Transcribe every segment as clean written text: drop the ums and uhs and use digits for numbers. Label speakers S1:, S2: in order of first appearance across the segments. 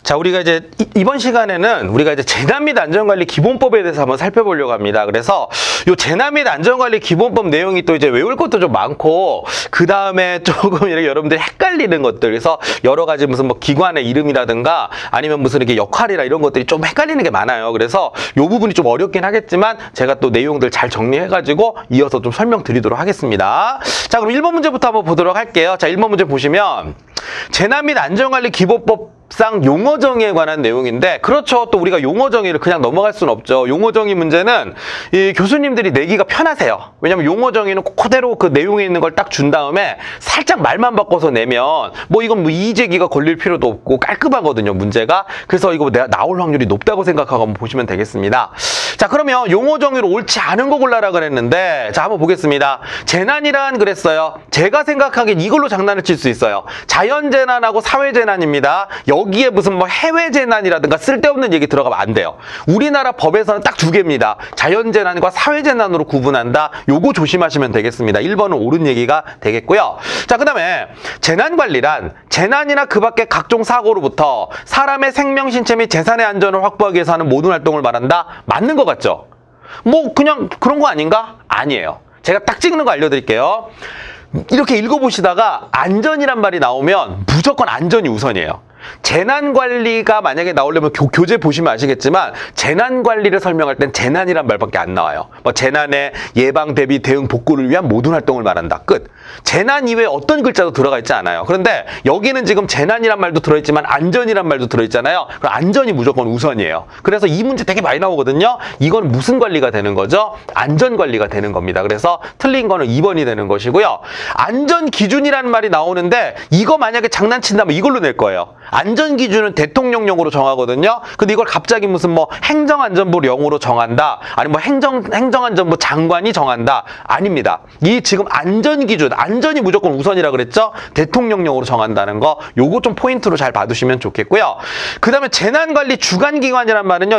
S1: 자, 우리가 이제 이번 시간에는 우리가 이제 재난 및 안전관리 기본법에 대해서 한번 살펴보려고 합니다. 그래서 요 재난 및 안전관리 기본법 내용이 또 이제 외울 것도 좀 많고, 그 다음에 조금 이렇게 여러분들이 헷갈리는 것들, 그래서 여러 가지 무슨 뭐 기관의 이름이라든가 아니면 무슨 이렇게 역할이나 이런 것들이 좀 헷갈리는 게 많아요. 그래서 요 부분이 좀 어렵긴 하겠지만 제가 또 내용들 잘 정리해가지고 이어서 좀 설명드리도록 하겠습니다. 자, 그럼 1번 문제부터 한번 보도록 할게요. 자, 1번 문제 보시면 재난 및 안전관리 기본법 상 용어 정의에 관한 내용인데, 그렇죠. 또 우리가 용어 정의를 그냥 넘어갈 수는 없죠. 용어 정의 문제는 이 교수님들이 내기가 편하세요. 왜냐면 용어 정의는 그대로 그 내용에 있는 걸 딱 준 다음에 살짝 말만 바꿔서 내면 뭐 이건 뭐 이의제기가 걸릴 필요도 없고 깔끔하거든요, 문제가. 그래서 이거 내가 나올 확률이 높다고 생각하고 한번 보시면 되겠습니다. 자, 그러면 용어 정의로 옳지 않은 거 골라라 그랬는데, 자, 한번 보겠습니다. 재난이란 그랬어요. 제가 생각하기엔 이걸로 장난을 칠 수 있어요. 자연재난하고 사회재난입니다. 여기에 무슨 뭐 해외재난이라든가 쓸데없는 얘기 들어가면 안 돼요. 우리나라 법에서는 딱 두 개입니다. 자연재난과 사회재난으로 구분한다. 요거 조심하시면 되겠습니다. 1번은 옳은 얘기가 되겠고요. 자, 그 다음에 재난관리란 재난이나 그 밖의 각종 사고로부터 사람의 생명, 신체 및 재산의 안전을 확보하기 위해서 하는 모든 활동을 말한다. 맞는 것 같죠? 뭐 그냥 그런 거 아닌가? 아니에요. 제가 딱 찍는 거 알려드릴게요. 이렇게 읽어보시다가 안전이란 말이 나오면 무조건 안전이 우선이에요. 재난관리가 만약에 나오려면 교재 보시면 아시겠지만 재난관리를 설명할 땐 재난이란 말밖에 안 나와요. 뭐 재난의 예방, 대비, 대응, 복구를 위한 모든 활동을 말한다. 끝. 재난 이외에 어떤 글자도 들어가 있지 않아요. 그런데 여기는 지금 재난이란 말도 들어있지만 안전이란 말도 들어있잖아요. 그럼 안전이 무조건 우선이에요. 그래서 이 문제 되게 많이 나오거든요. 이건 무슨 관리가 되는 거죠? 안전관리가 되는 겁니다. 그래서 틀린 거는 2번이 되는 것이고요. 안전기준이라는 말이 나오는데 이거 만약에 장난친다면 이걸로 낼 거예요. 안전기준은 대통령령으로 정하거든요. 근데 이걸 갑자기 무슨 뭐 행정안전부령으로 정한다. 아니 뭐 행정안전부 장관이 정한다. 아닙니다. 이 지금 안전기준, 안전이 무조건 우선이라 그랬죠? 대통령령으로 정한다는 거, 요거 좀 포인트로 잘 봐두시면 좋겠고요. 그 다음에 재난관리 주관기관이란 말은요,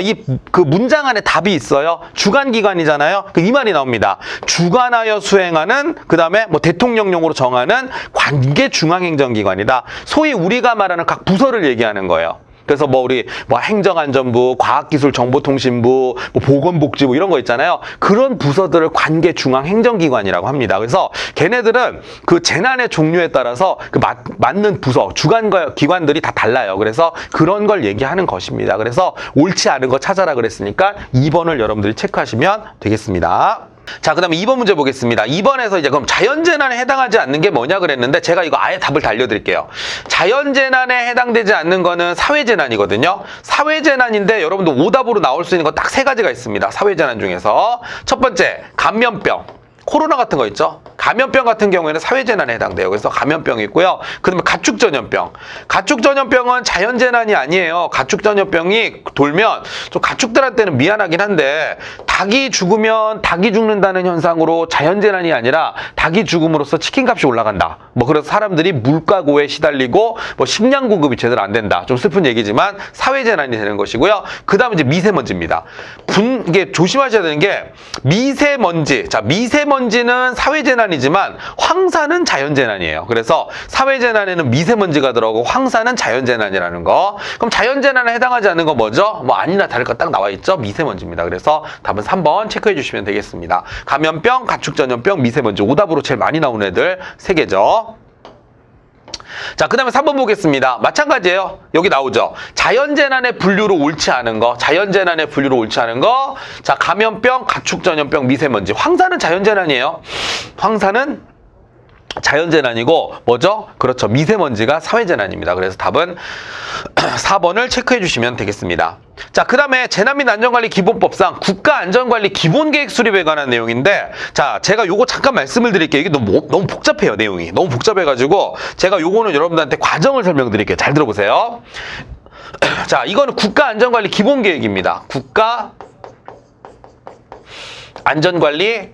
S1: 그 문장 안에 답이 있어요. 주관기관이잖아요. 이 말이 나옵니다. 주관하여 수행하는, 그 다음에 뭐 대통령령으로 정하는 관계중앙행정기관이다. 소위 우리가 말하는 각 부서를 얘기하는 거예요. 그래서 뭐 우리 뭐 행정안전부, 과학기술정보통신부, 뭐 보건복지부 이런 거 있잖아요. 그런 부서들을 관계중앙행정기관이라고 합니다. 그래서 걔네들은 그 재난의 종류에 따라서 그 맞는 부서, 주관과 기관들이 다 달라요. 그래서 그런 걸 얘기하는 것입니다. 그래서 옳지 않은 거 찾아라 그랬으니까 2번을 여러분들이 체크하시면 되겠습니다. 자, 그 다음에 2번 문제 보겠습니다. 2번에서 이제 그럼 자연재난에 해당하지 않는 게 뭐냐 그랬는데, 제가 이거 아예 답을 다 알려드릴게요. 자연재난에 해당되지 않는 거는 사회재난이거든요. 사회재난인데 여러분들 오답으로 나올 수 있는 거 딱 3가지가 있습니다. 사회재난 중에서. 첫 번째, 감염병. 코로나 같은 거 있죠? 감염병 같은 경우에는 사회재난에 해당돼요. 그래서 감염병이 있고요. 그 다음에 가축전염병. 가축전염병은 자연재난이 아니에요. 가축전염병이 돌면 좀 가축들한테는 미안하긴 한데, 닭이 죽으면 닭이 죽는다는 현상으로 자연재난이 아니라 닭이 죽음으로써 치킨값이 올라간다. 뭐 그래서 사람들이 물가고에 시달리고 뭐 식량 공급이 제대로 안 된다. 좀 슬픈 얘기지만 사회재난이 되는 것이고요. 그 다음에 이제 미세먼지입니다. 이게 조심하셔야 되는 게 미세먼지. 자, 미세먼지는 사회재난이지만 황사는 자연재난이에요. 그래서 사회재난에는 미세먼지가 들어가고 황사는 자연재난이라는 거. 그럼 자연재난에 해당하지 않는 거 뭐죠? 뭐 아니나 다를까 딱 나와 있죠? 미세먼지입니다. 그래서 답은 3번 체크해 주시면 되겠습니다. 감염병, 가축전염병, 미세먼지. 오답으로 제일 많이 나오는 애들 3개죠. 자, 그 다음에 3번 보겠습니다. 마찬가지예요. 여기 나오죠. 자연재난의 분류로 옳지 않은 거. 자연재난의 분류로 옳지 않은 거. 자, 감염병, 가축전염병, 미세먼지. 황사는 자연재난이에요. 황사는 자연재난이고 뭐죠? 그렇죠. 미세먼지가 사회재난입니다. 그래서 답은 4번을 체크해 주시면 되겠습니다. 자, 그 다음에 재난 및 안전관리 기본법상 국가안전관리 기본계획 수립에 관한 내용인데, 자, 제가 요거 잠깐 말씀을 드릴게요. 이게 너무 복잡해요. 내용이 너무 복잡해가지고 제가 요거는 여러분들한테 과정을 설명드릴게요. 잘 들어보세요. 자, 이거는 국가안전관리 기본계획입니다. 국가안전관리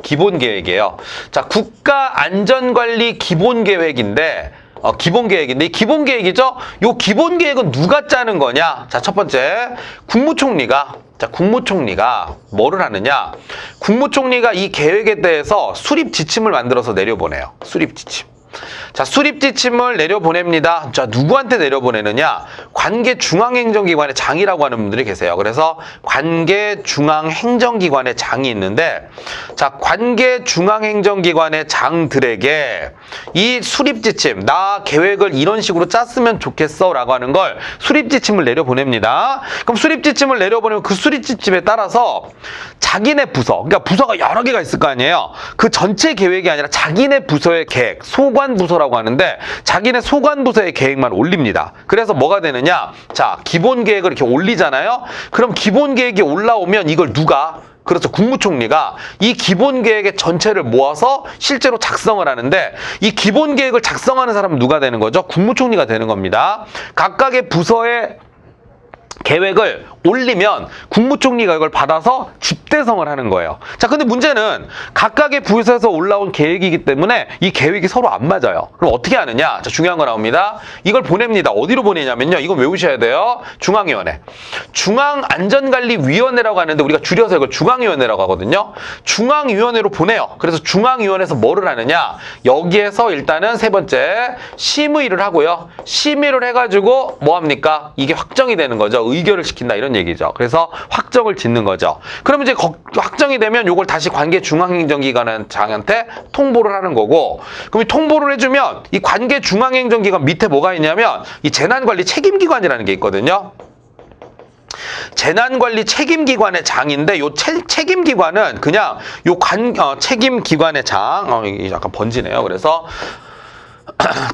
S1: 기본계획이에요. 자, 국가안전관리 기본계획인데, 기본계획인데, 이 기본계획이죠? 요 기본계획은 누가 짜는 거냐? 자, 첫 번째, 국무총리가 뭐를 하느냐? 국무총리가 이 계획에 대해서 수립 지침을 만들어서 내려보내요. 수립 지침. 자, 수립 지침을 내려보냅니다. 자, 누구한테 내려보내느냐? 관계 중앙행정기관의 장이라고 하는 분들이 계세요. 그래서 관계 중앙행정기관의 장이 있는데, 자, 관계 중앙행정기관의 장들에게 이 수립 지침, 나 계획을 이런 식으로 짰으면 좋겠어 라고 하는 걸 수립 지침을 내려보냅니다. 그럼 수립 지침을 내려보내면 그 수립 지침에 따라서 자기네 부서, 그러니까 부서가 여러 개가 있을 거 아니에요. 그 전체 계획이 아니라 자기네 부서의 계획, 소관 부서라고 하는데 자기네 소관 부서의 계획만 올립니다. 그래서 뭐가 되느냐? 자, 기본 계획을 이렇게 올리잖아요. 그럼 기본 계획이 올라오면 이걸 누가? 그렇죠. 국무총리가 이 기본 계획의 전체를 모아서 실제로 작성을 하는데, 이 기본 계획을 작성하는 사람은 누가 되는 거죠? 국무총리가 되는 겁니다. 각각의 부서의 계획을 올리면 국무총리가 이걸 받아서 집대성을 하는 거예요. 자, 근데 문제는 각각의 부서에서 올라온 계획이기 때문에 이 계획이 서로 안 맞아요. 그럼 어떻게 하느냐? 자, 중요한 거 나옵니다. 이걸 보냅니다. 어디로 보내냐면요. 이건 외우셔야 돼요. 중앙위원회. 중앙안전관리위원회라고 하는데 우리가 줄여서 이걸 중앙위원회라고 하거든요. 중앙위원회로 보내요. 그래서 중앙위원회에서 뭐를 하느냐? 여기에서 일단은 세 번째 심의를 하고요. 심의를 해가지고 뭐 합니까? 이게 확정이 되는 거죠. 의결을 시킨다 이런 얘기죠. 그래서 확정을 짓는 거죠. 그러면 이제 확정이 되면 이걸 다시 관계 중앙행정기관장한테 통보를 하는 거고, 그럼 이 통보를 해주면 이 관계 중앙행정기관 밑에 뭐가 있냐면 이 재난관리 책임기관이라는 게 있거든요. 재난관리 책임기관의 장인데 요 책임기관은 그냥 요 책임기관의 장, 이게 약간 번지네요. 그래서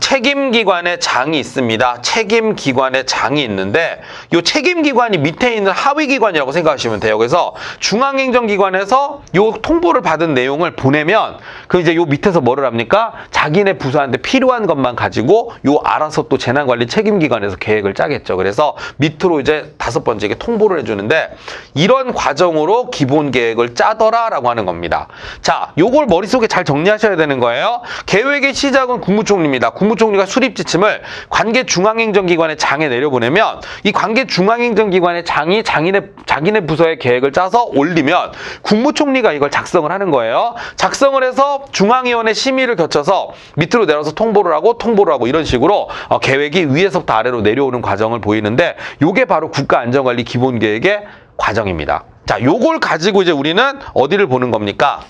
S1: 책임기관의 장이 있습니다. 책임기관의 장이 있는데 이 책임기관이 밑에 있는 하위기관이라고 생각하시면 돼요. 그래서 중앙행정기관에서 이 통보를 받은 내용을 보내면 그 이제 요 밑에서 뭐를 합니까? 자기네 부서한테 필요한 것만 가지고 요 알아서 또 재난관리 책임기관에서 계획을 짜겠죠. 그래서 밑으로 이제 5번째게 통보를 해주는데 이런 과정으로 기본 계획을 짜더라라고 하는 겁니다. 자, 요걸 머릿속에 잘 정리하셔야 되는 거예요. 계획의 시작은 국무총리입니다. 국무총리가 수립 지침을 관계 중앙행정기관의 장에 내려보내면 이 관계 중앙행정기관의 장이 자기네 부서의 계획을 짜서 올리면 국무총리가 이걸 작성을 하는 거예요. 작성을 해서 중앙위원회 심의를 거쳐서 밑으로 내려서 통보를 하고 이런 식으로 계획이 위에서부터 아래로 내려오는 과정을 보이는데 요게 바로 국가안전관리 기본계획의 과정입니다. 자, 요걸 가지고 이제 우리는 어디를 보는 겁니까?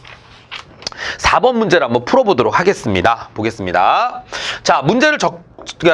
S1: 4번 문제를 한번 풀어보도록 하겠습니다. 보겠습니다. 자, 문제를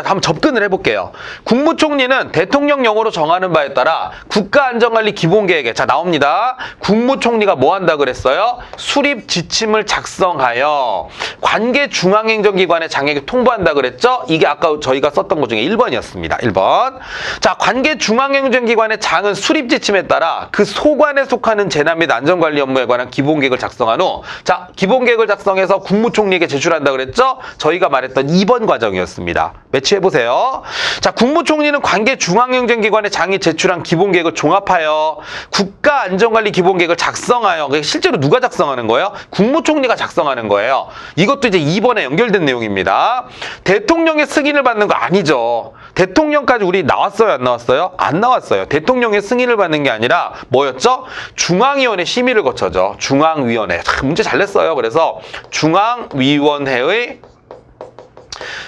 S1: 한번 접근을 해볼게요. 국무총리는 대통령령으로 정하는 바에 따라 국가안전관리 기본계획에, 자, 나옵니다. 국무총리가 뭐 한다 그랬어요? 수립 지침을 작성하여 관계 중앙행정기관의 장에게 통보한다 그랬죠? 이게 아까 저희가 썼던 것 중에 1번이었습니다. 1번. 자, 관계 중앙행정기관의 장은 수립 지침에 따라 그 소관에 속하는 재난 및 안전관리 업무에 관한 기본계획을 작성한 후, 자, 기본계획을 작성해서 국무총리에게 제출한다 그랬죠? 저희가 말했던 2번 과정이었습니다. 매치해보세요. 자, 국무총리는 관계 중앙행정기관의 장이 제출한 기본계획을 종합하여 국가안전관리 기본계획을 작성하여, 실제로 누가 작성하는 거예요? 국무총리가 작성하는 거예요. 이것도 이제 2번에 연결된 내용입니다. 대통령의 승인을 받는 거 아니죠. 대통령까지 우리 나왔어요, 안 나왔어요? 안 나왔어요. 대통령의 승인을 받는 게 아니라 뭐였죠? 중앙위원회 심의를 거쳐죠. 중앙위원회. 참, 문제 잘 냈어요. 그래서 중앙위원회의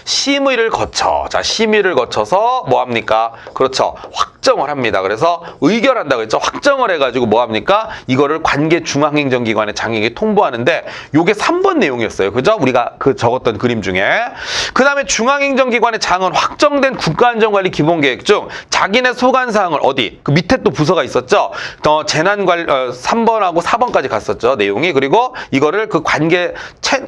S1: 심의를 거쳐. 자, 심의를 거쳐서 뭐 합니까? 그렇죠. 확정을 합니다. 그래서 의결한다고 했죠. 확정을 해가지고 뭐 합니까? 이거를 관계 중앙행정기관의 장에게 통보하는데 요게 3번 내용이었어요. 그죠? 우리가 적었던 그림 중에. 그 다음에 중앙행정기관의 장은 확정된 국가안전관리 기본계획 중 자기네 소관사항을 어디? 그 밑에 또 부서가 있었죠. 재난관리 3번하고 4번까지 갔었죠. 내용이. 그리고 이거를 그 관계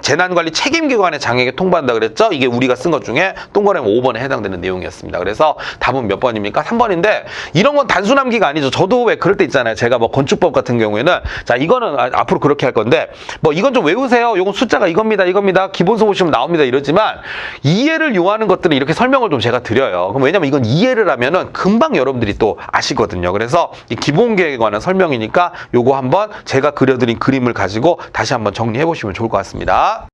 S1: 재난관리 책임기관의 장에게 통보한다 그랬죠. 이게 우리가 쓴 것 중에 동그라미 5번에 해당되는 내용이었습니다. 그래서 답은 몇 번입니까? 3번인데 이런 건 단순 암기가 아니죠. 저도 왜 그럴 때 있잖아요. 제가 뭐 건축법 같은 경우에는 자, 이거는 앞으로 그렇게 할 건데 뭐 이건 좀 외우세요. 이건 숫자가 이겁니다. 기본서 보시면 나옵니다. 이러지만 이해를 요하는 것들은 이렇게 설명을 좀 제가 드려요. 그럼 왜냐면 이건 이해를 하면은 금방 여러분들이 또 아시거든요. 그래서 이 기본계획에 관한 설명이니까 요거 한번 제가 그려드린 그림을 가지고 다시 한번 정리해 보시면 좋을 것 같습니다.